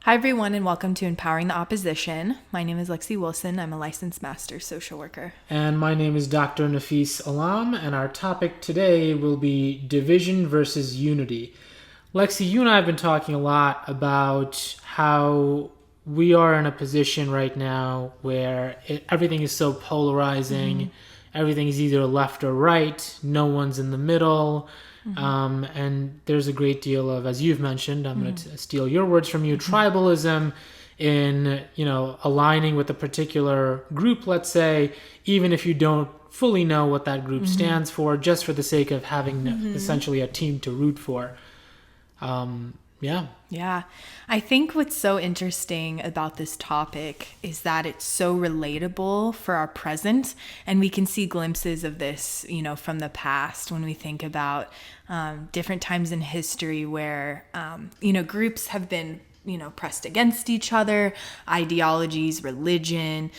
Hi, everyone, and welcome to Empowering the Opposition. My name is Lexi Wilson. I'm a licensed master social worker. And my name is Dr. Nafis Alam, and our topic today will be division versus unity. Lexi, you and I have been talking a lot about how we are in a position right now where everything is so polarizing. Mm-hmm. Everything is either left or right. No one's in the middle. Mm-hmm. And there's a great deal of, as you've mentioned, I'm going to steal your words from you, tribalism in, aligning with a particular group, let's say, even if you don't fully know what that group stands for, just for the sake of having essentially a team to root for. Yeah. I think what's so interesting about this topic is that it's so relatable for our present, and we can see glimpses of this, from the past when we think about different times in history where, groups have been pressed against each other, ideologies, religion,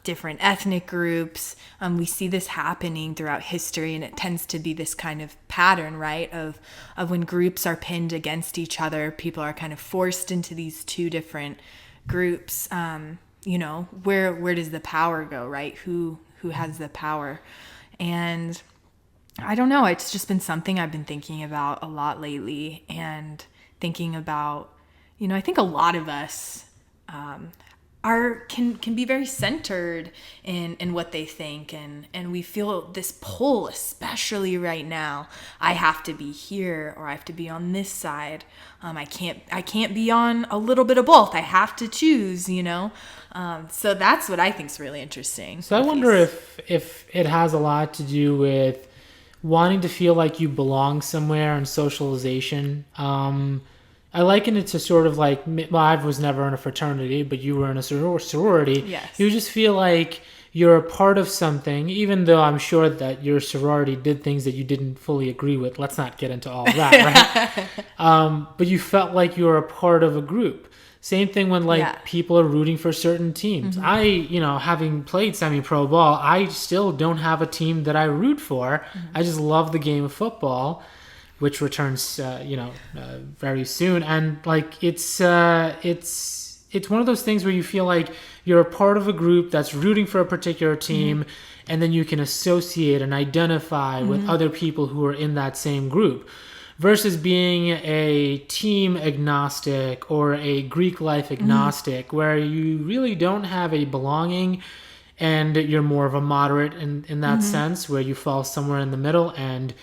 different ethnic groups. We see this happening throughout history, and it tends to be this kind of pattern, right, of when groups are pinned against each other, people are kind of forced into these two different groups. Where does the power go, right? Who has the power? And I don't know, it's just been something I've been thinking about a lot lately, and thinking about, I think a lot of us can be very centered in what they think, and we feel this pull, especially right now. I have to be here, or I have to be on this side. I can't be on a little bit of both. I have to choose, So that's what I think is really interesting. So I wonder if it has a lot to do with wanting to feel like you belong somewhere and socialization. I liken it to sort of like, I was never in a fraternity, but you were in a sorority. Yes. You just feel like you're a part of something, even though I'm sure that your sorority did things that you didn't fully agree with. Let's not get into all that, right? But you felt like you were a part of a group. Same thing when people are rooting for certain teams. Mm-hmm. I, having played semi-pro ball, I still don't have a team that I root for. Mm-hmm. I just love the game of football, which returns, very soon. And it's one of those things where you feel like you're a part of a group that's rooting for a particular team, and then you can associate and identify with other people who are in that same group, versus being a team agnostic or a Greek life agnostic, where you really don't have a belonging, and you're more of a moderate in that sense, where you fall somewhere in the middle. And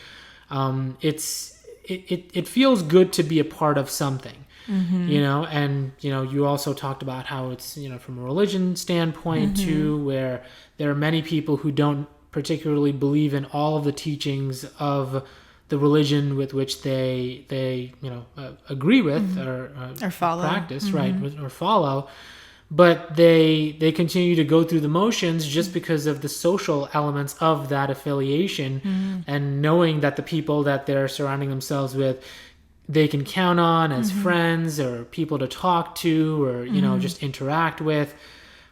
it feels good to be a part of something, and you also talked about how it's, from a religion standpoint too, where there are many people who don't particularly believe in all of the teachings of the religion with which they agree with or follow, practice, right, or follow. But they continue to go through the motions just because of the social elements of that affiliation, and knowing that the people that they're surrounding themselves with, they can count on as friends or people to talk to, or just interact with,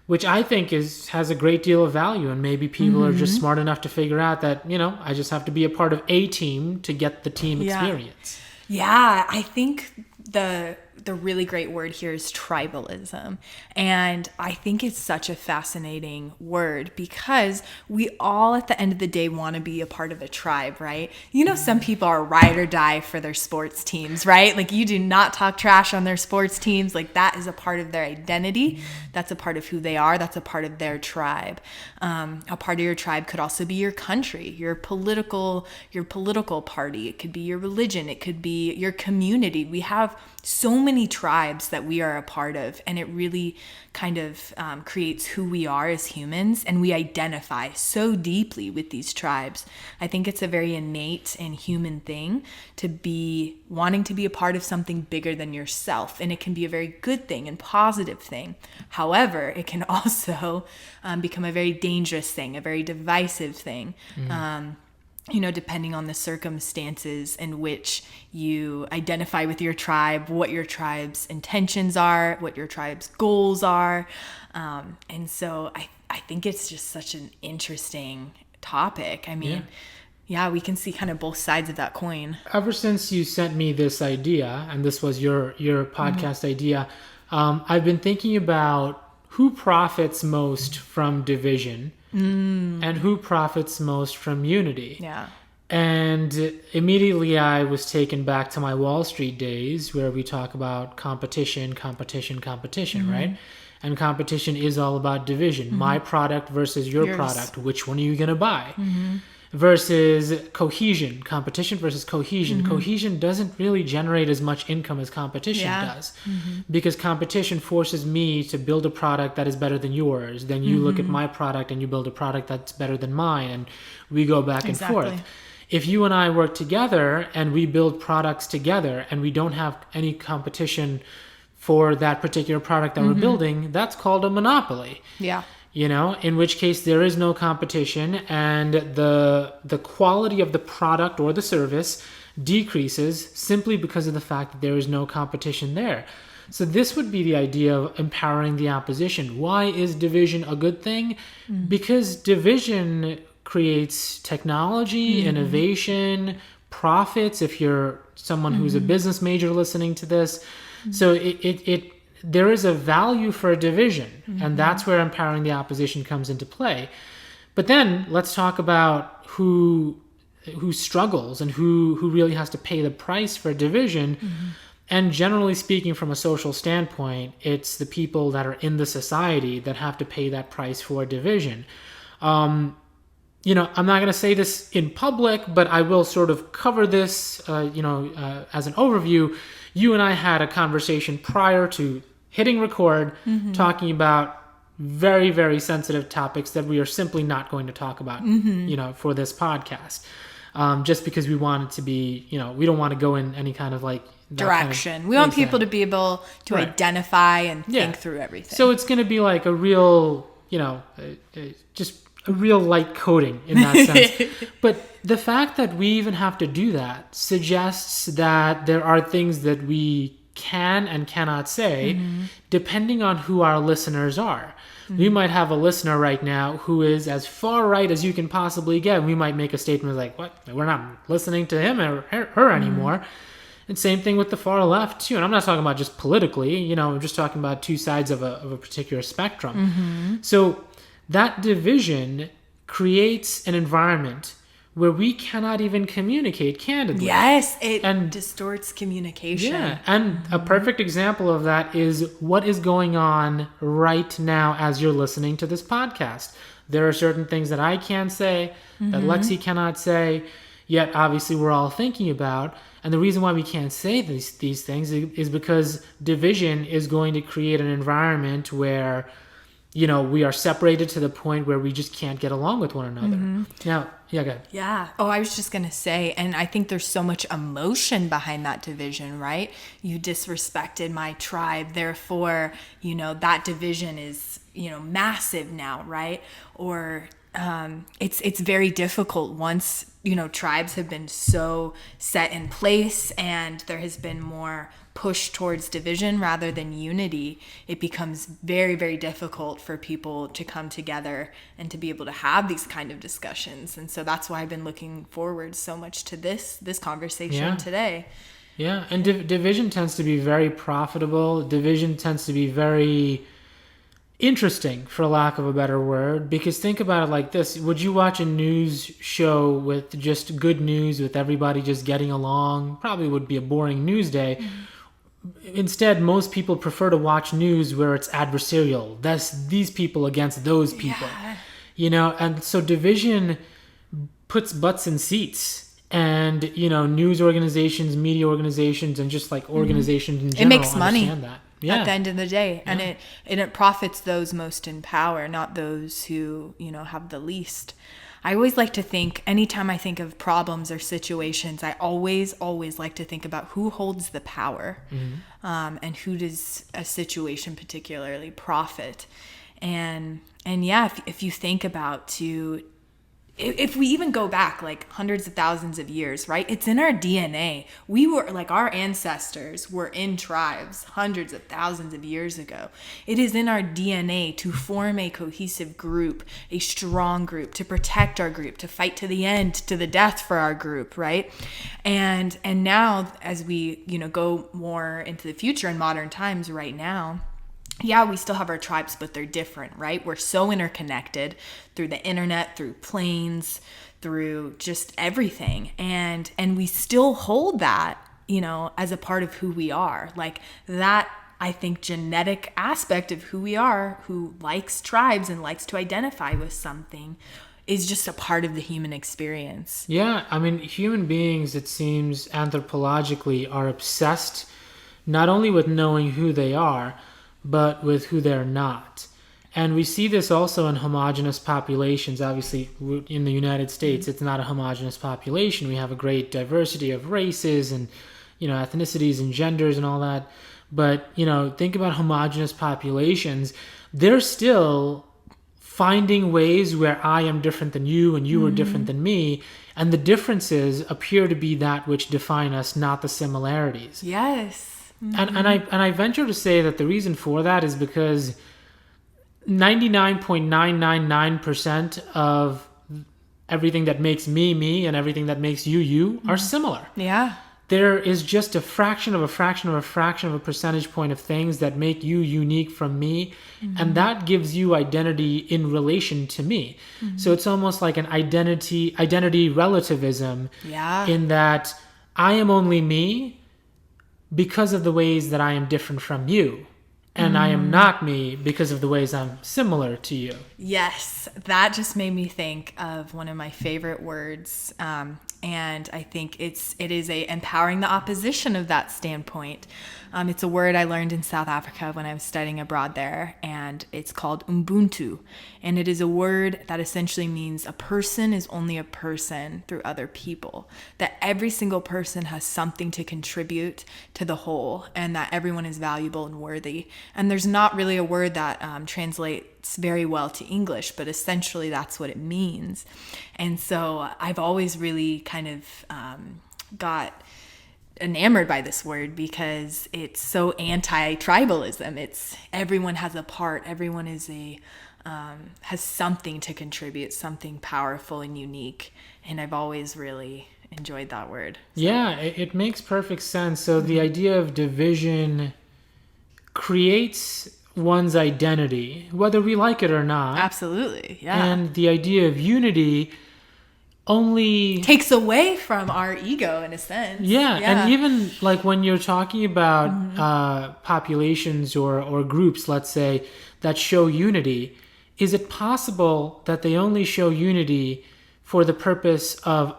which I think has a great deal of value. And maybe people are just smart enough to figure out that, I just have to be a part of a team to get the team experience. Yeah, I think the really great word here is tribalism. And I think it's such a fascinating word, because we all at the end of the day want to be a part of a tribe, right? Some people are ride or die for their sports teams, right? Like, you do not talk trash on their sports teams. Like, that is a part of their identity. That's a part of who they are. That's a part of their tribe. A part of your tribe could also be your country, your political party. It could be your religion. It could be your community. We have so many tribes that we are a part of, and it really kind of creates who we are as humans, and we identify so deeply with these tribes. I think it's a very innate and human thing to be wanting to be a part of something bigger than yourself, and it can be a very good thing and positive thing. However, it can also become a very dangerous thing, a very divisive thing. Depending on the circumstances in which you identify with your tribe, what your tribe's intentions are, what your tribe's goals are. And so I think it's just such an interesting topic. I mean, we can see kind of both sides of that coin. Ever since you sent me this idea, and this was your podcast idea, I've been thinking about who profits most from division and who profits most from unity. Yeah. And immediately I was taken back to my Wall Street days where we talk about competition, right? And competition is all about division. My product versus your Yours. product. Which one are you going to buy? Versus cohesion, competition versus cohesion. Cohesion doesn't really generate as much income as competition does, because competition forces me to build a product that is better than yours. Then you look at my product and you build a product that's better than mine, and we go back and forth. If you and I work together and we build products together and we don't have any competition for that particular product that we're building, that's called a monopoly. Yeah. You know, in which case there is no competition, and the quality of the product or the service decreases simply because of the fact that there is no competition there. So this would be the idea of empowering the opposition. Why is division a good thing? Because division creates technology, innovation, profits, if you're someone who's a business major listening to this. So there is a value for a division, and that's where empowering the opposition comes into play. But then let's talk about who struggles and who really has to pay the price for division. And generally speaking, from a social standpoint, it's the people that are in the society that have to pay that price for division. You know, I'm not going to say this in public, but I will sort of cover this, as an overview. You and I had a conversation prior to hitting record, talking about very, very sensitive topics that we are simply not going to talk about, for this podcast. Just because we want it to be, we don't want to go in any kind of like direction. Kind of, we want people to be able to identify and think through everything. So it's going to be like a real, just a real light coating in that sense. But the fact that we even have to do that suggests that there are things that we can and cannot say depending on who our listeners are. We might have a listener right now who is as far right as you can possibly get. We might make a statement like, what? We're not listening to him or her anymore. And same thing with the far left too. And I'm not talking about just politically, I'm just talking about two sides of a particular spectrum. So that division creates an environment where we cannot even communicate candidly. Yes, it distorts communication. Yeah, and a perfect example of that is what is going on right now as you're listening to this podcast. There are certain things that I can't say, that Lexi cannot say, yet obviously we're all thinking about. And the reason why we can't say these things is because division is going to create an environment where we are separated to the point where we just can't get along with one another. Now, go ahead. Yeah. Oh, I was just going to say, and I think there's so much emotion behind that division, right? You disrespected my tribe, therefore, that division is, massive now, right? Or it's very difficult once, tribes have been so set in place and there has been more push towards division rather than unity. It becomes very, very difficult for people to come together and to be able to have these kind of discussions. And so that's why I've been looking forward so much to this conversation today. Yeah, and division tends to be very profitable. Division tends to be very interesting, for lack of a better word, because think about it like this. Would you watch a news show with just good news, with everybody just getting along? Probably would be a boring news day. Instead, most people prefer to watch news where it's adversarial. That's these people against those people. And so division puts butts in seats. And, news organizations, media organizations, and just like organizations in general, it makes money at the end of the day. And it profits those most in power, not those who, have the least. I always like to think, anytime I think of problems or situations, I always like to think about who holds the power, and who does a situation particularly profit. And if you think about if we even go back like hundreds of thousands of years, right? It's in our DNA. We were like, our ancestors were in tribes hundreds of thousands of years ago. It is in our DNA to form a cohesive group, a strong group, to protect our group, to fight to the end, to the death for our group, right? And now as we, go more into the future in modern times right now, yeah, we still have our tribes, but they're different, right? We're so interconnected through the internet, through planes, through just everything. And we still hold that, as a part of who we are. Like that, I think, genetic aspect of who we are, who likes tribes and likes to identify with something, is just a part of the human experience. Yeah, I mean, human beings, it seems, anthropologically are obsessed not only with knowing who they are, but with who they're not. And we see this also in homogenous populations. Obviously, in the United States, it's not a homogenous population. We have a great diversity of races and, ethnicities and genders and all that. But, think about homogenous populations. They're still finding ways where I am different than you and you are different than me. And the differences appear to be that which define us, not the similarities. Yes. And I venture to say that the reason for that is because 99.999% of everything that makes me and everything that makes you are similar. Yeah. There is just a fraction of a percentage point of things that make you unique from me, and that gives you identity in relation to me. So it's almost like an identity relativism. Yeah. In that I am only me because of the ways that I am different from you. And I am not me because of the ways I'm similar to you. Yes, that just made me think of one of my favorite words. And I think it is empowering the opposition of that standpoint. It's a word I learned in South Africa when I was studying abroad there, and it's called Ubuntu. And it is a word that essentially means a person is only a person through other people, that every single person has something to contribute to the whole, and that everyone is valuable and worthy. And there's not really a word that translates very well to English, but essentially that's what it means. And so I've always really kind of got enamored by this word because it's so anti-tribalism. It's everyone has a part, everyone is has something to contribute, something powerful and unique, and I've always really enjoyed that word. So. Yeah, it makes perfect sense. So the idea of division creates one's identity, whether we like it or not. Absolutely, yeah. And the idea of unity only takes away from our ego in a sense. Yeah. And even like when you're talking about populations or groups, let's say, that show unity, is it possible that they only show unity for the purpose of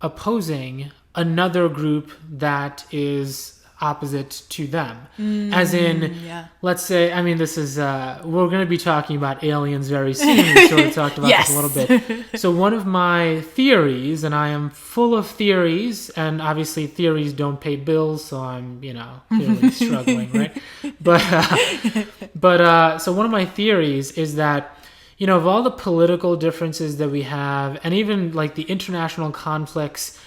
opposing another group that is opposite to them? As in, let's say, I mean, this is, we're going to be talking about aliens very soon. We sort of talked about this a little bit. So one of my theories, and I am full of theories, and obviously theories don't pay bills, so I'm, clearly struggling, right? But so one of my theories is that, of all the political differences that we have, and even like the international conflicts,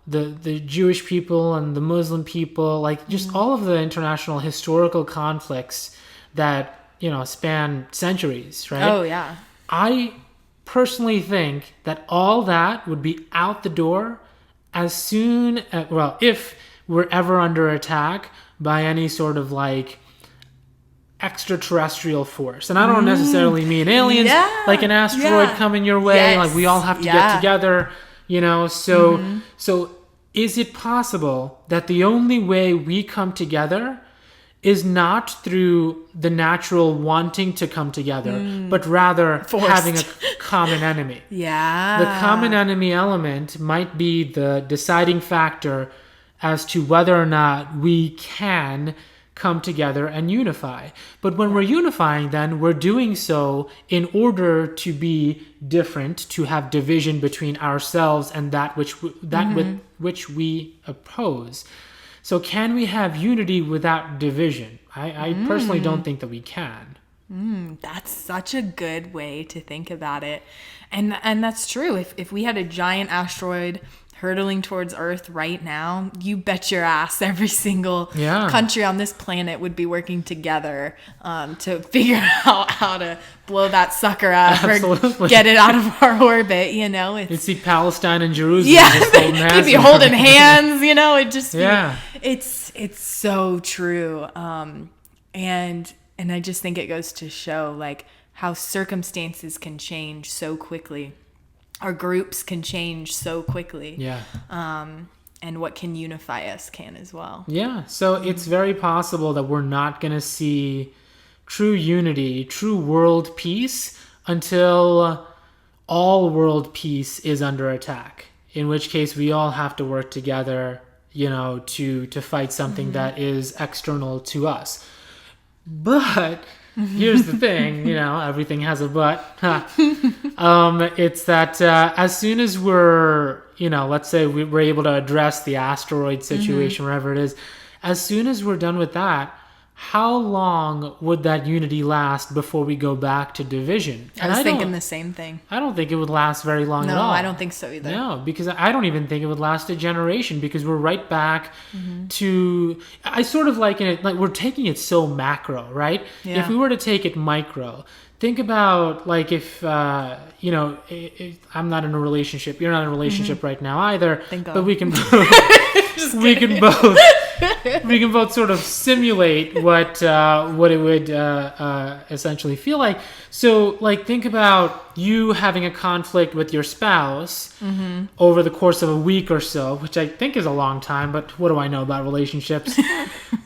the Jewish people and the Muslim people, like just all of the international historical conflicts that, span centuries, right? Oh, yeah. I personally think that all that would be out the door as soon as, if we're ever under attack by any sort of like extraterrestrial force. And I don't necessarily mean aliens, like an asteroid coming your way, like we all have to get together, so is it possible that the only way we come together is not through the natural wanting to come together, but rather having a common enemy? Yeah. The common enemy element might be the deciding factor as to whether or not we can come together and unify. But when we're unifying, then we're doing so in order to be different, to have division between ourselves and that with which we oppose. So can we have unity without division? I personally don't think that we can. That's such a good way to think about it. And that's true. If we had a giant asteroid hurtling towards Earth right now, you bet your ass every single country on this planet would be working together to figure out how to blow that sucker up or get it out of our orbit. You'd see Palestine and Jerusalem just holding hands. They'd be holding hands. It'd just be, it's so true. And I just think it goes to show like how circumstances can change so quickly. Our groups can change so quickly. Yeah. And what can unify us can as well. Yeah. So it's very possible that we're not going to see true unity, true world peace until all world peace is under attack. In which case we all have to work together, to fight something that is external to us. But here's the thing, everything has a but. It's that as soon as we're, let's say we're able to address the asteroid situation, wherever it is, as soon as we're done with that, how long would that unity last before we go back to division? I was thinking the same thing. I don't think it would last very long at all. No, I don't think so either. No, because I don't even think it would last a generation, because we're right back to... I sort of liken it, like we're taking it so macro, right? Yeah. If we were to take it micro, think about like if, if I'm not in a relationship, you're not in a relationship right now either, Thank God. but we can we can both sort of simulate what it would essentially feel like. So, like, think about you having a conflict with your spouse over the course of a week or so, which I think is a long time, but what do I know about relationships?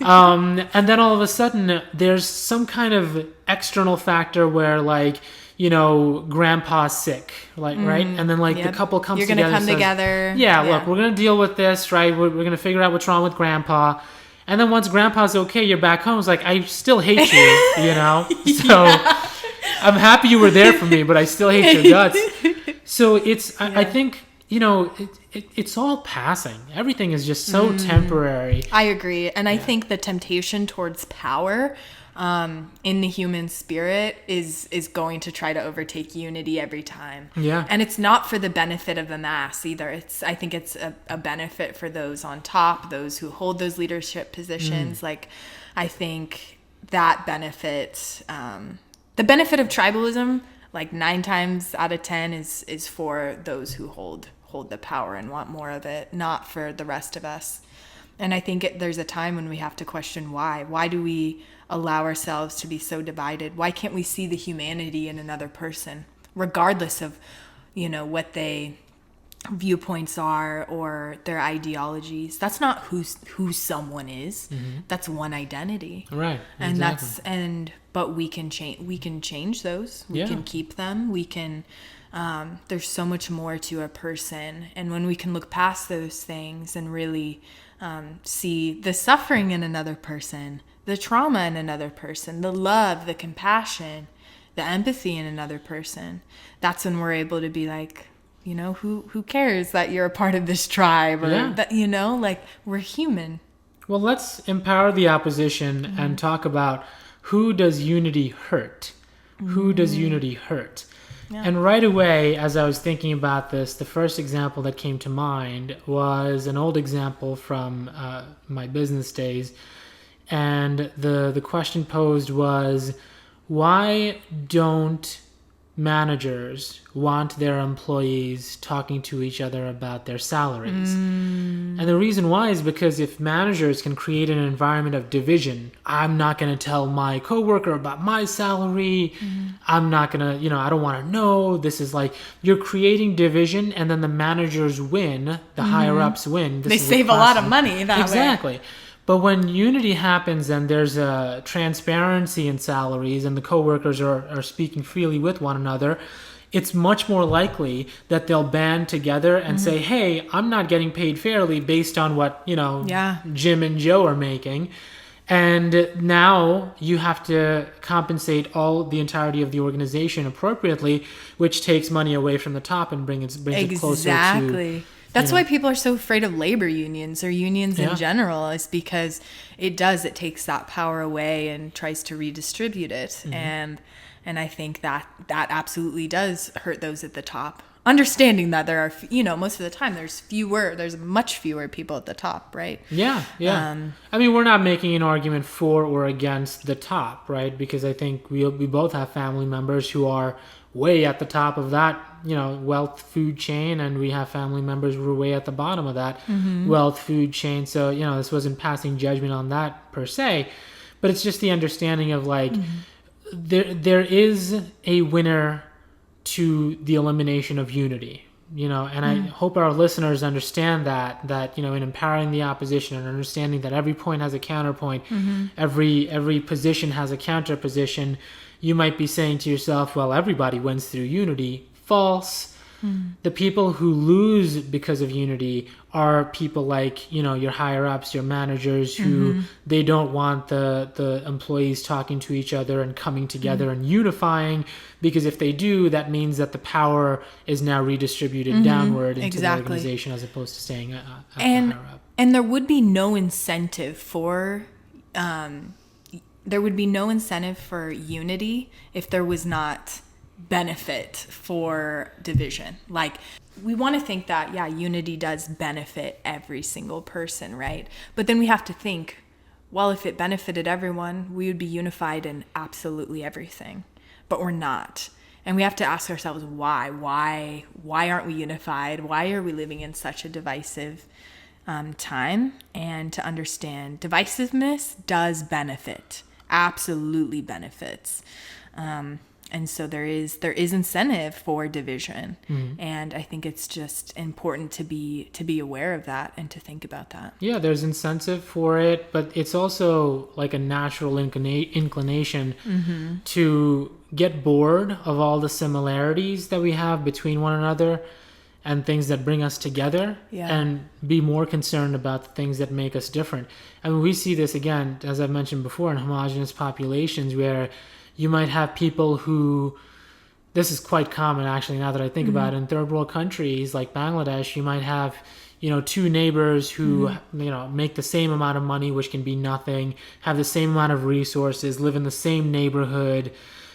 And then all of a sudden, there's some kind of external factor where, like, grandpa's sick, like, right? And then, like, the couple comes together. You're going to come together. Yeah, look, we're going to deal with this, right? We're going to figure out what's wrong with grandpa. And then once grandpa's okay, you're back home. It's like, I still hate you, So I'm happy you were there for me, but I still hate your guts. So it's, I think, it's all passing. Everything is just so temporary. I agree. And I think the temptation towards power in the human spirit is going to try to overtake unity every time. Yeah. And it's not for the benefit of the mass either. I think it's a benefit for those on top, those who hold those leadership positions. Like, I think that benefit, the benefit of tribalism, like 9 times out of 10 is for those who hold the power and want more of it, not for the rest of us. And I think there's a time when we have to question why. Why do we allow ourselves to be so divided? Why can't we see the humanity in another person, regardless of, what they viewpoints are or their ideologies? That's not who someone is. That's one identity. Right. And exactly. But we can change those. We can keep them. We can, there's so much more to a person. And when we can look past those things and really see the suffering in another person, the trauma in another person, the love, the compassion, the empathy in another person, that's when we're able to be like, who cares that you're a part of this tribe, or that, like, we're human. Well, let's empower the opposition and talk about who does unity hurt? Who does unity hurt? Yeah. And right away, as I was thinking about this, the first example that came to mind was an old example from my business days. And the question posed was, why don't managers want their employees talking to each other about their salaries? And the reason why is because if managers can create an environment of division, I'm not going to tell my coworker about my salary. I'm not going to, I don't want to know. This is like, you're creating division, and then the managers win, the higher ups win. They save a lot of money that way. Exactly. But when unity happens and there's a transparency in salaries and the coworkers are speaking freely with one another, it's much more likely that they'll band together and say, hey, I'm not getting paid fairly based on what, Jim and Joe are making. And now you have to compensate the entirety of the organization appropriately, which takes money away from the top and brings it closer to... Exactly. That's why people are so afraid of labor unions or unions in general, is because it takes that power away and tries to redistribute it. And I think that absolutely does hurt those at the top. Understanding that there are, most of the time there's much fewer people at the top, right? Yeah. I mean, we're not making an argument for or against the top, right? Because I think we both have family members who are way at the top of that, wealth food chain, and we have family members who are way at the bottom of that wealth food chain. So, this wasn't passing judgment on that per se. but it's just the understanding of like there is a winner to the elimination of unity, and I hope our listeners understand that in empowering the opposition and understanding that every point has a counterpoint, every position has a counter position. You might be saying to yourself, well, everybody wins through unity. False. The people who lose because of unity are people like, your higher ups, your managers, who they don't want the employees talking to each other and coming together and unifying, because if they do, that means that the power is now redistributed downward into the organization as opposed to staying at the higher up. And there would be no incentive for unity if there was not benefit for division. Like, we want to think that, unity does benefit every single person, right? But then we have to think, well, if it benefited everyone, we would be unified in absolutely everything. But we're not. And we have to ask ourselves, why? Why aren't we unified? Why are we living in such a divisive time? And to understand, divisiveness does benefit, absolutely benefits. And so there is incentive for division, and I think it's just important to be aware of that and to think about that. Yeah, there's incentive for it, but it's also like a natural inclination to get bored of all the similarities that we have between one another and things that bring us together, and be more concerned about the things that make us different. I mean, we see this again, as I've mentioned before, in homogeneous populations where you might have people who, this is quite common actually now that I think about it, in third world countries like Bangladesh, you might have, two neighbors who, make the same amount of money, which can be nothing, have the same amount of resources, live in the same neighborhood,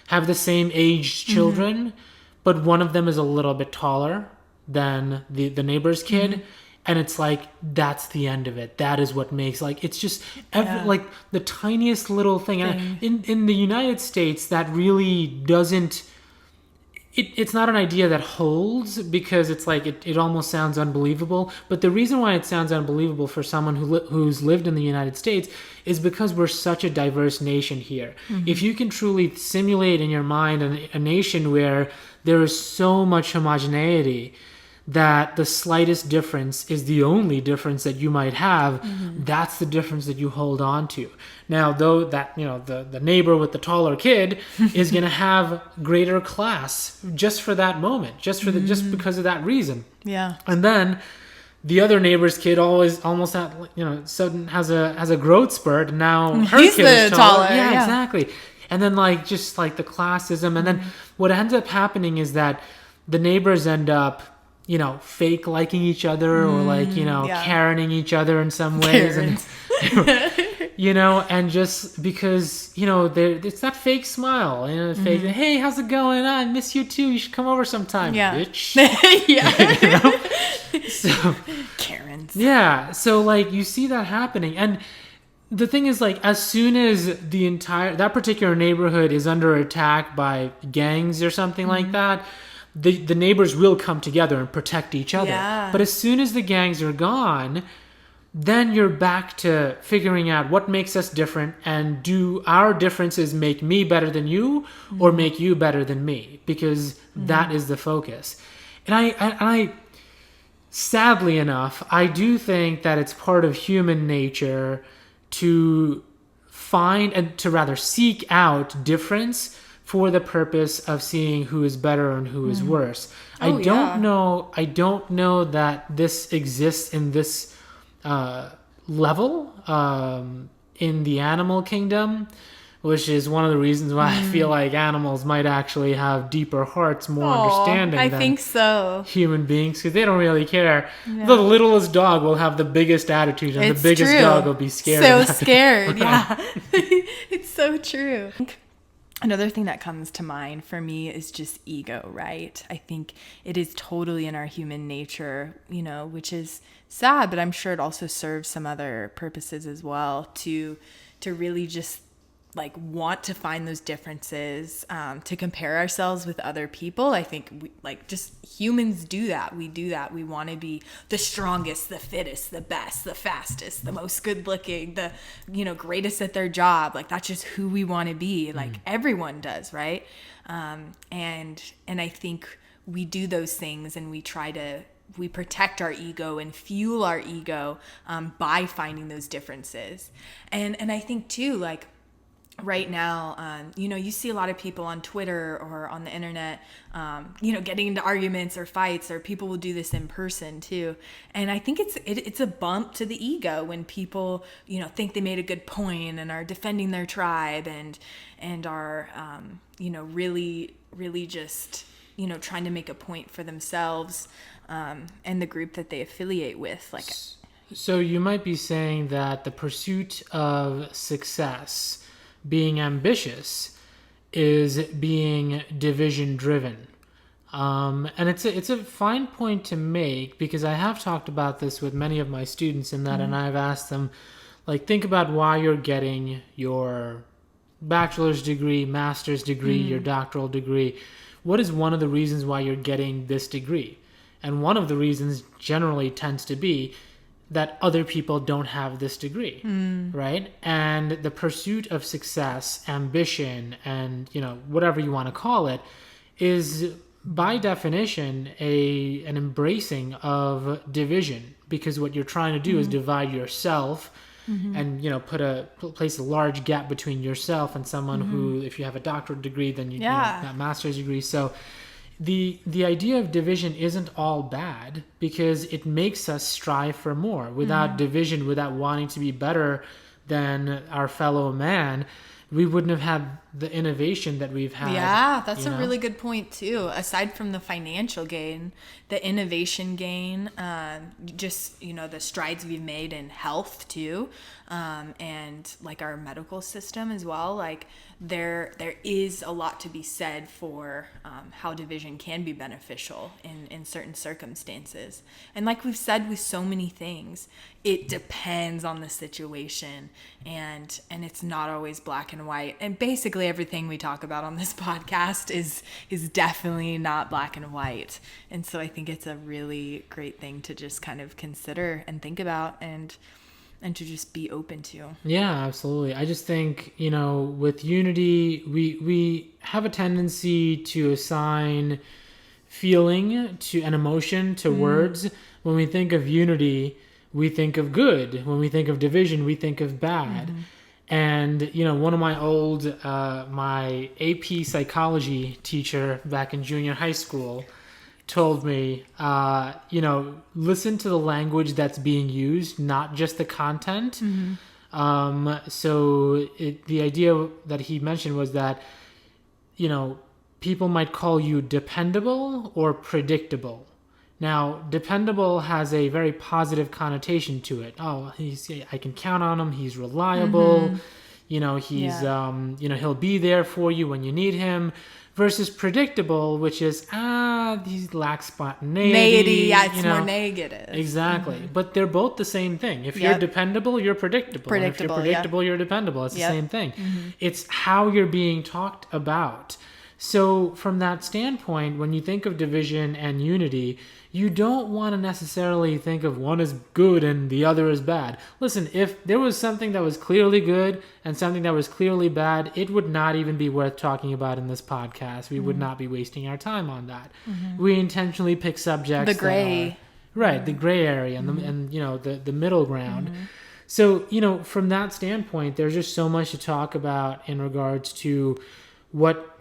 have the same aged children, but one of them is a little bit taller than the neighbor's kid. And it's like, that's the end of it. That is what makes, like, it's just like the tiniest little thing. And in the United States, that really doesn't, it's not an idea that holds, because it's like, it almost sounds unbelievable. But the reason why it sounds unbelievable for someone who's lived in the United States is because we're such a diverse nation here. If you can truly simulate in your mind a nation where there is so much homogeneity, that the slightest difference is the only difference that you might have, that's the difference that you hold on to. Now, though, that, the neighbor with the taller kid is going to have greater class just for that moment, just because of that reason. Yeah. And then the other neighbor's kid almost sudden has a growth spurt, and now her He's kid is taller. taller. Yeah, exactly. And then just the classism, and then what ends up happening is that the neighbors end up fake liking each other, or Karening each other in some ways. And, and just because, it's that fake smile, fake, hey, how's it going? I miss you too. You should come over sometime, bitch. So, Karens. Yeah. So you see that happening. And the thing is, as soon as that particular neighborhood is under attack by gangs or something like that, the neighbors will come together and protect each other. Yeah. But as soon as the gangs are gone, then you're back to figuring out what makes us different, and do our differences make me better than you, or make you better than me? Because that is the focus. And I sadly enough, I do think that it's part of human nature to find, and to rather seek out, difference for the purpose of seeing who is better and who is worse. I don't know that this exists in this level in the animal kingdom, which is one of the reasons why I feel like animals might actually have deeper hearts, more understanding I than think so. human beings, because they don't really care. Yeah. The littlest dog will have the biggest attitude, and It's the biggest true. dog will be scared. So scared, yeah. It's so true. Another thing that comes to mind for me is just ego, right? I think it is totally in our human nature, which is sad, but I'm sure it also serves some other purposes as well, to really just like want to find those differences, to compare ourselves with other people. I think we, like, just humans do that. We do that. We want to be the strongest, the fittest, the best, the fastest, the most good looking, the, greatest at their job. Like, that's just who we want to be. Like everyone does. Right. And I think we do those things, and we protect our ego and fuel our ego, by finding those differences. And I think too, like, right now, you see a lot of people on Twitter or on the internet, getting into arguments or fights, or people will do this in person too. And I think it's a bump to the ego when people, think they made a good point and are defending their tribe and are, really, really just, trying to make a point for themselves, and the group that they affiliate with. Like, so you might be saying that the pursuit of success, being ambitious, is being division driven. And it's a fine point to make, because I have talked about this with many of my students in that, and I've asked them, like, think about why you're getting your bachelor's degree, master's degree, your doctoral degree. What is one of the reasons why you're getting this degree? And one of the reasons generally tends to be that other people don't have this degree, right? And the pursuit of success, ambition, and whatever you want to call it, is by definition an embracing of division, because what you're trying to do is divide yourself, and place a large gap between yourself and someone who, if you have a doctorate degree, then you have a master's degree. So the idea of division isn't all bad, because it makes us strive for more. Without division, without wanting to be better than our fellow man, we wouldn't have had the innovation that we've had. Yeah, that's a really good point too. Aside from the financial gain, the innovation gain, just, the strides we've made in health too, and like our medical system as well. Like, there is a lot to be said for how division can be beneficial in certain circumstances. And like we've said with so many things, it depends on the situation, and it's not always black and white. And basically everything we talk about on this podcast is definitely not black and white. And so I think it's a really great thing to just kind of consider and think about, and to just be open to. Yeah, absolutely. I just think, with unity, we have a tendency to assign feeling to an emotion to words. When we think of unity, we think of good. When we think of division, we think of bad. And, one of my old, my AP psychology teacher back in junior high school told me, listen to the language that's being used, not just the content. So the idea that he mentioned was that, people might call you dependable or predictable. Now, dependable has a very positive connotation to it. Oh, I can count on him. He's reliable. He's, he'll be there for you when you need him. Versus predictable, which is, he lacks spontaneity. It's more negative. Exactly. But they're both the same thing. If you're dependable, you're predictable. And if you're predictable, you're dependable. It's the same thing. It's how you're being talked about. So from that standpoint, when you think of division and unity, you don't want to necessarily think of one as good and the other as bad. Listen, if there was something that was clearly good and something that was clearly bad, it would not even be worth talking about in this podcast. We would not be wasting our time on that. We intentionally pick subjects the gray. The gray area and the middle ground. So, from that standpoint, there's just so much to talk about in regards to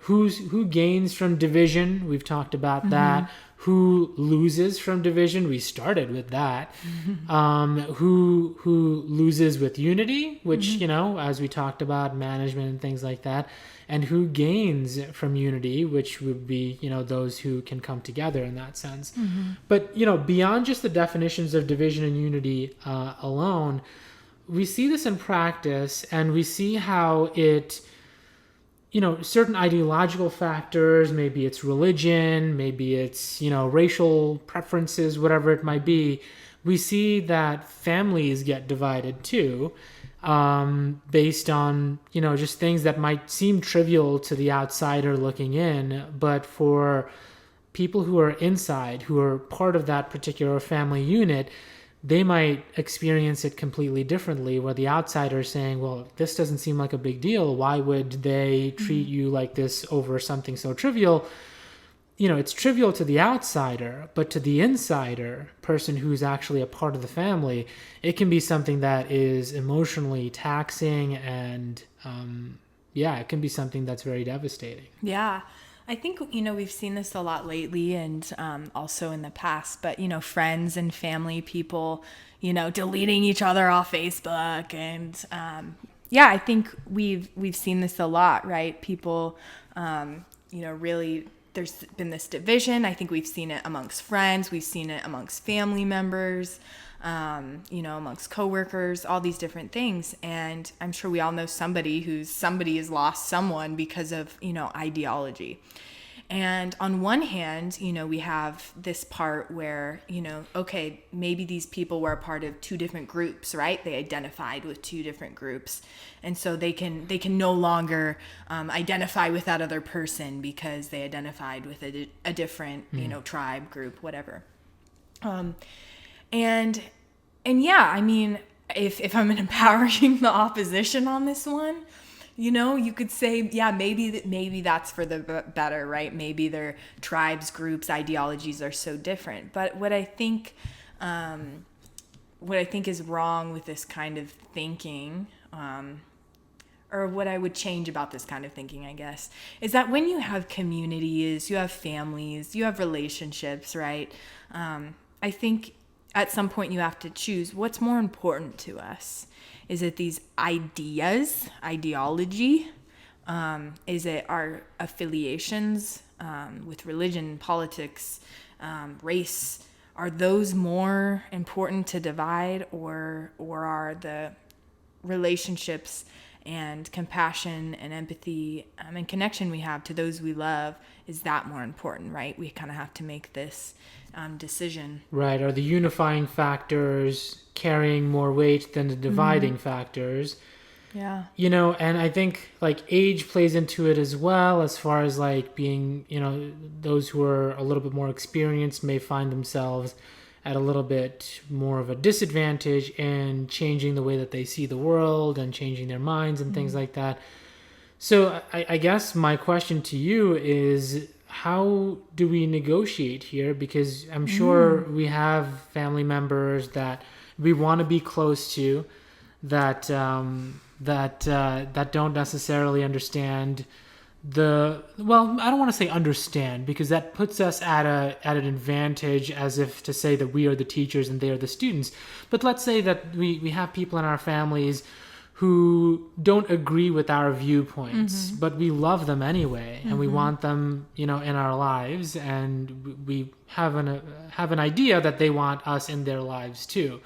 who gains from division. We've talked about that. Who loses from division? We started with that. Who loses with unity, which as we talked about, management and things like that, and who gains from unity, which would be those who can come together in that sense. But beyond just the definitions of division and unity alone, we see this in practice, and we see how it. Certain ideological factors, maybe it's religion, maybe it's, racial preferences, whatever it might be. We see that families get divided too. based on, just things that might seem trivial to the outsider looking in, but for people who are inside, who are part of that particular family unit, they might experience it completely differently, where the outsider is saying, well, this doesn't seem like a big deal. Why would they treat you like this over something so trivial? It's trivial to the outsider, but to the insider, person who's actually a part of the family, it can be something that is emotionally taxing, and it can be something that's very devastating. Yeah. I think, we've seen this a lot lately, and also in the past, but, friends and family people, deleting each other off Facebook. And I think we've seen this a lot, right? People, really, there's been this division. I think we've seen it amongst friends. We've seen it amongst family members, amongst coworkers, all these different things. And I'm sure we all know somebody has lost someone because of, ideology. And on one hand, we have this part where, okay, maybe these people were a part of two different groups, right? They identified with two different groups. And so they can no longer identify with that other person because they identified with a different, tribe, group, whatever. And I mean, if I'm empowering the opposition on this one, you could say, maybe that's for the better, right? Maybe their tribes, groups, ideologies are so different. But what I think is wrong with this kind of thinking, or what I would change about this kind of thinking, I guess, is that when you have communities, you have families, you have relationships, right? I think at some point you have to choose what's more important to us. Is it these ideas, ideology? Is it our affiliations with religion, politics, race? Are those more important to divide, or are the relationships and compassion and empathy and connection we have to those we love, is that more important, right? We kind of have to make this decision. Right. Are the unifying factors carrying more weight than the dividing factors? Yeah. And I think age plays into it as well, as far as being, those who are a little bit more experienced may find themselves at a little bit more of a disadvantage in changing the way that they see the world and changing their minds and things like that. So I guess my question to you is, how do we negotiate here? Because I'm sure we have family members that we want to be close to, that don't necessarily understand I don't want to say understand, because that puts us at an advantage, as if to say that we are the teachers and they are the students. But let's say that we have people in our families who don't agree with our viewpoints, but we love them anyway, and we want them, in our lives, and we have an idea that they want us in their lives too.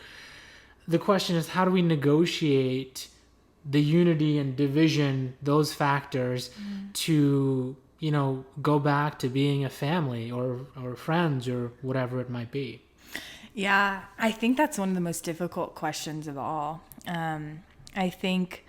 The question is, how do we negotiate the unity and division, those factors, to go back to being a family or friends or whatever it might be? Yeah, I think that's one of the most difficult questions of all. I think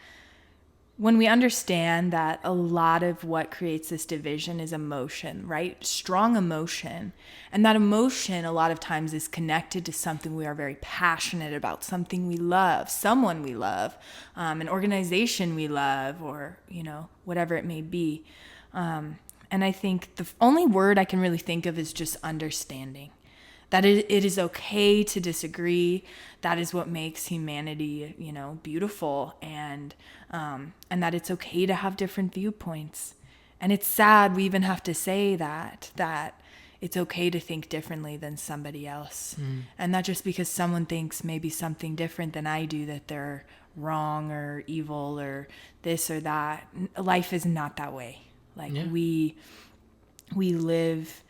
when we understand that a lot of what creates this division is emotion, right? Strong emotion. And that emotion a lot of times is connected to something we are very passionate about, something we love, someone we love, an organization we love, or, whatever it may be. And I think the only word I can really think of is just understanding. That it is okay to disagree. That is what makes humanity, beautiful, and that it's okay to have different viewpoints. And it's sad we even have to say that it's okay to think differently than somebody else. And not just because someone thinks maybe something different than I do, that they're wrong or evil or this or that. Life is not that way. We live,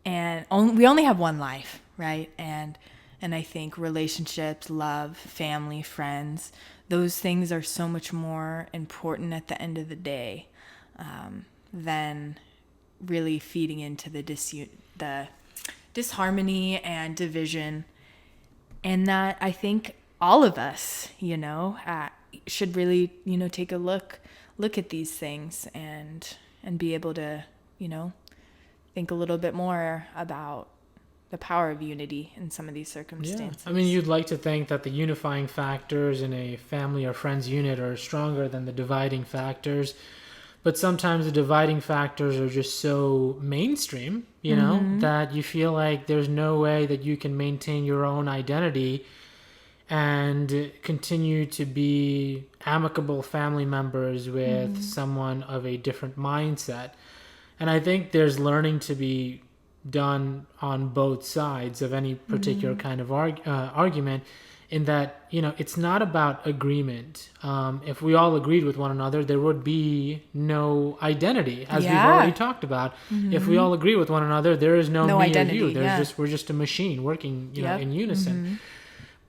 and we only have one life, right? And I think relationships, love, family, friends, those things are so much more important at the end of the day than really feeding into the disharmony and division. And that I think all of us, should really, take a look at these things and be able to, think a little bit more about the power of unity in some of these circumstances. Yeah. I mean, you'd like to think that the unifying factors in a family or friends unit are stronger than the dividing factors. But sometimes the dividing factors are just so mainstream, that you feel like there's no way that you can maintain your own identity and continue to be amicable family members with someone of a different mindset. And I think there's learning to be done on both sides of any particular kind of argument, in that, it's not about agreement. If we all agreed with one another, there would be no identity, as we've already talked about. If we all agree with one another, there is no me identity, or you. We're just a machine working, in unison.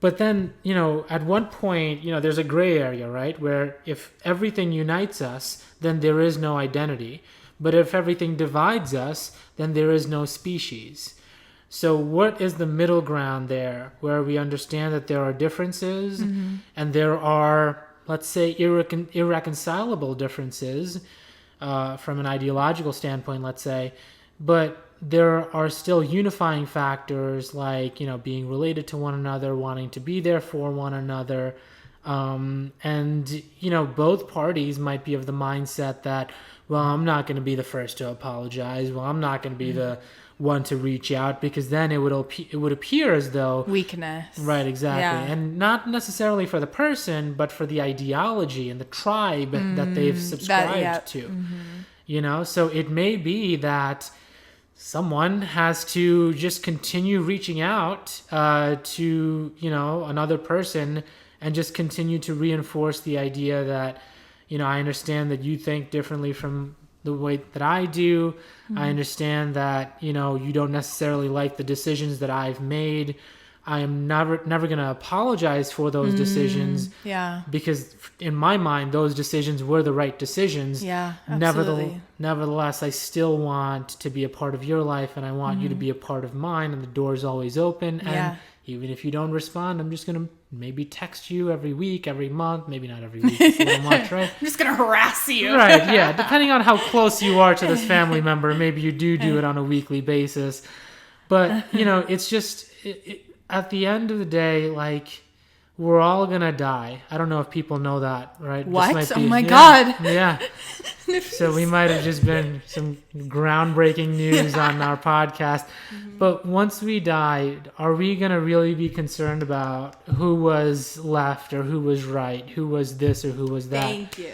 But then, at one point, there's a gray area, right? Where if everything unites us, then there is no identity. But if everything divides us, then there is no species. So what is the middle ground there, where we understand that there are differences and there are, let's say, irreconcilable differences from an ideological standpoint, let's say, but there are still unifying factors like, being related to one another, wanting to be there for one another. And, both parties might be of the mindset that, well, I'm not going to be the first to apologize. Well, I'm not going to be the one to reach out, because then it would appear as though weakness. Right, exactly. And not necessarily for the person, but for the ideology and the tribe that they've subscribed to. So it may be that someone has to just continue reaching out to, another person, and just continue to reinforce the idea that, I understand that you think differently from the way that I do. I understand that, you don't necessarily like the decisions that I've made. I am never going to apologize for those decisions. Yeah. Because in my mind, those decisions were the right decisions. Yeah, absolutely. Nevertheless, I still want to be a part of your life, and I want you to be a part of mine, and the door is always open. And even if you don't respond, I'm just going to maybe text you every week, every month, maybe not every week, it's a little much, right? I'm just going to harass you. Right, yeah. Depending on how close you are to this family member, maybe you do it on a weekly basis. But, it's just, at the end of the day, like, we're all going to die. I don't know if people know that, right? What? Oh my God. Yeah. So we might have just been some groundbreaking news on our podcast. But once we died, are we going to really be concerned about who was left or who was right, who was this or who was that? Thank you.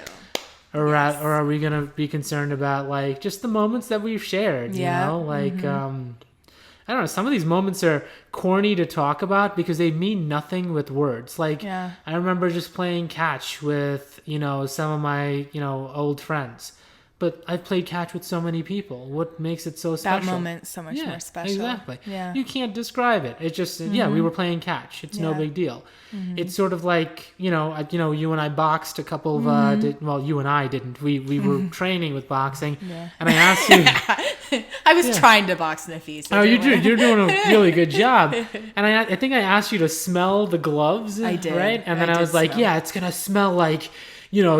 Or are we going to be concerned about, like, just the moments that we've shared, you know? Like, I don't know, some of these moments are corny to talk about because they mean nothing with words. Like, I remember just playing catch with, some of my, old friends. But I've played catch with so many people. What makes it so special? That moment's so much more special. Exactly. Yeah. You can't describe it. It's just, we were playing catch. It's no big deal. It's sort of like, you and I boxed a couple of, well, you and I didn't. We were training with boxing. Yeah. And I asked you. I was trying to box Nafis. So you're doing a really good job. And I think I asked you to smell the gloves. I did. Right? And then I was like, it's going to smell like,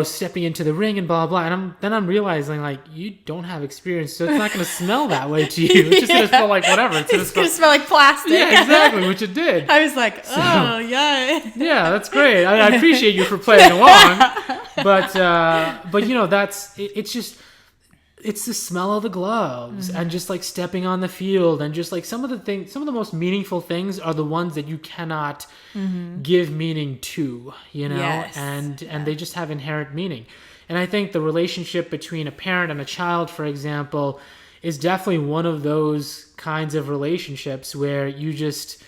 stepping into the ring and blah, blah. And I'm realizing, like, you don't have experience, so it's not going to smell that way to you. It's just going to smell like whatever. It's going to smell like plastic. Yeah, exactly, which it did. I was like, yeah. Yeah, that's great. I appreciate you for playing along. But it's just... It's the smell of the gloves and just like stepping on the field, and just like some of the most meaningful things are the ones that you cannot give meaning to, Yes. and they just have inherent meaning. And I think the relationship between a parent and a child, for example, is definitely one of those kinds of relationships where you just,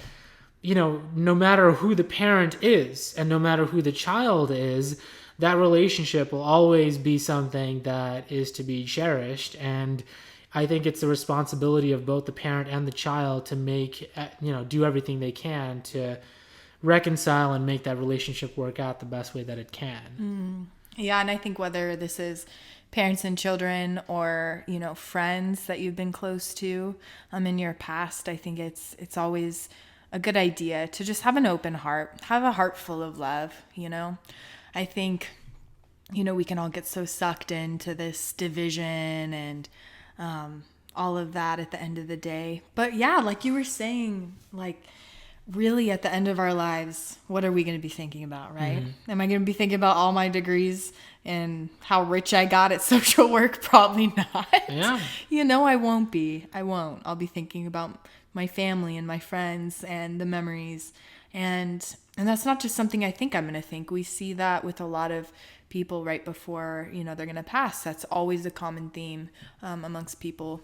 no matter who the parent is and no matter who the child is, that relationship will always be something that is to be cherished. And I think it's the responsibility of both the parent and the child to make, do everything they can to reconcile and make that relationship work out the best way that it can. Yeah, and I think whether this is parents and children or, friends that you've been close to in your past, I think it's always a good idea to just have an open heart, have a heart full of love, I think, we can all get so sucked into this division and all of that at the end of the day. But yeah, like you were saying, like really at the end of our lives, what are we going to be thinking about, right? Am I going to be thinking about all my degrees and how rich I got at social work? Probably not. Yeah. I won't be. I won't. I'll be thinking about my family and my friends and the memories. And that's not just something I think I'm going to think. We see that with a lot of people right before, they're going to pass. That's always a common theme amongst people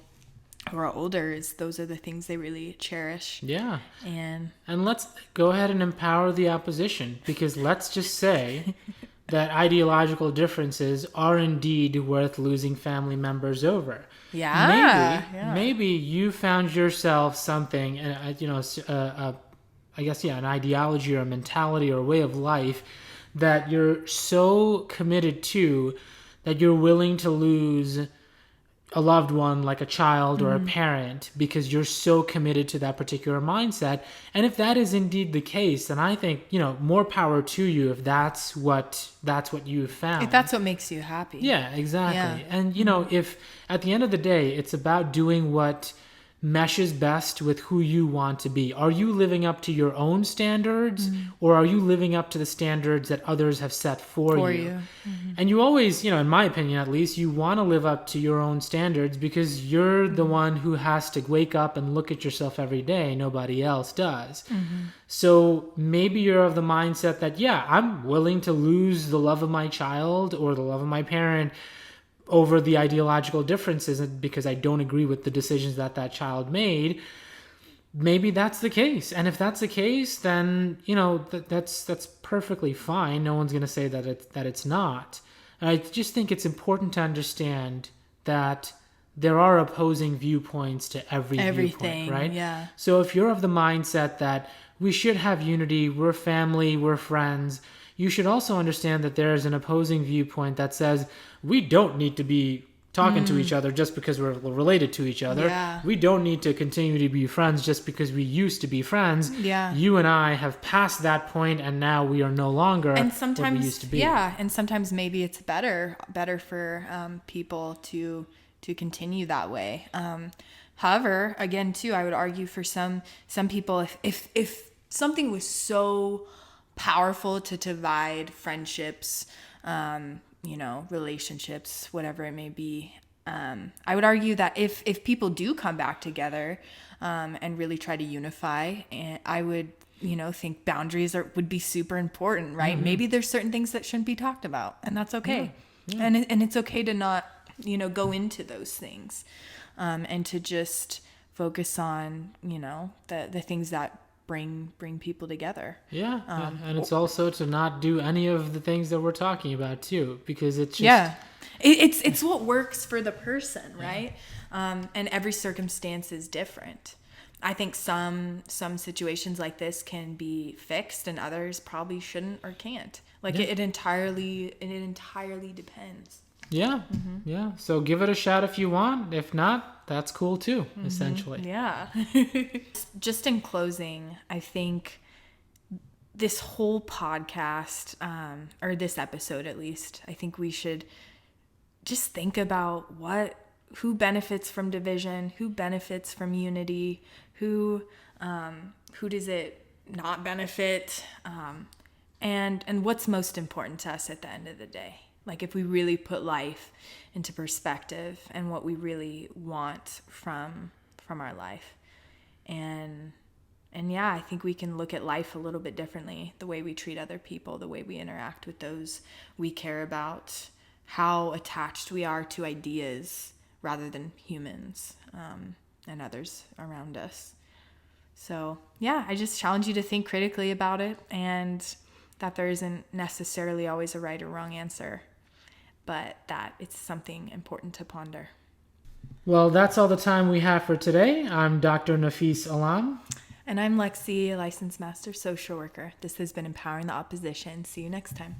who are older, is those are the things they really cherish. Yeah. And let's go ahead and empower the opposition, because let's just say that ideological differences are indeed worth losing family members over. Yeah. Maybe you found yourself something, I guess, an ideology or a mentality or a way of life that you're so committed to that you're willing to lose a loved one, like a child or a parent, because you're so committed to that particular mindset. And if that is indeed the case, then I think, more power to you if that's what you've found. If that's what makes you happy. Yeah, exactly. Yeah. And, if at the end of the day, it's about doing what meshes best with who you want to be. Are you living up to your own standards, or are you living up to the standards that others have set for you? And you always, in my opinion at least, you want to live up to your own standards because you're the one who has to wake up and look at yourself every day. Nobody else does. So maybe you're of the mindset that, I'm willing to lose the love of my child or the love of my parent over the ideological differences because I don't agree with the decisions that child made. Maybe that's the case. And if that's the case, then, that's perfectly fine. No one's going to say that it's not. And I just think it's important to understand that there are opposing viewpoints to everything, viewpoint, right? Yeah. So if you're of the mindset that we should have unity, we're family, we're friends, you should also understand that there is an opposing viewpoint that says we don't need to be talking to each other just because we're related to each other. Yeah. We don't need to continue to be friends just because we used to be friends. Yeah. You and I have passed that point, and now we are no longer what we used to be. Yeah, and sometimes maybe it's better for people to continue that way. However, again, too, I would argue for some people, if something was so powerful to divide friendships, relationships, whatever it may be, I would argue that if people do come back together and really try to unify, and I would think boundaries would be super important, right? Maybe there's certain things that shouldn't be talked about, and that's okay. Yeah. And it's okay to not go into those things, and to just focus on the things that bring people together. Yeah. And it's also to not do any of the things that we're talking about too, because it's just it's what works for the person, right? And every circumstance is different. I think some situations like this can be fixed and others probably shouldn't or can't. It entirely depends. Yeah. Yeah. So give it a shot if you want. If not, that's cool too, essentially. Yeah. Just in closing, I think this whole podcast, or this episode at least, I think we should just think about who benefits from division, who benefits from unity, who does it not benefit, and what's most important to us at the end of the day. If we really put life into perspective and what we really want from our life. And yeah, I think we can look at life a little bit differently, the way we treat other people, the way we interact with those we care about, how attached we are to ideas rather than humans, and others around us. So yeah, I just challenge you to think critically about it, and that there isn't necessarily always a right or wrong answer, but that it's something important to ponder. Well, that's all the time we have for today. I'm Dr. Nafis Alam. And I'm Lexi, a licensed master social worker. This has been Empowering the Opposition. See you next time.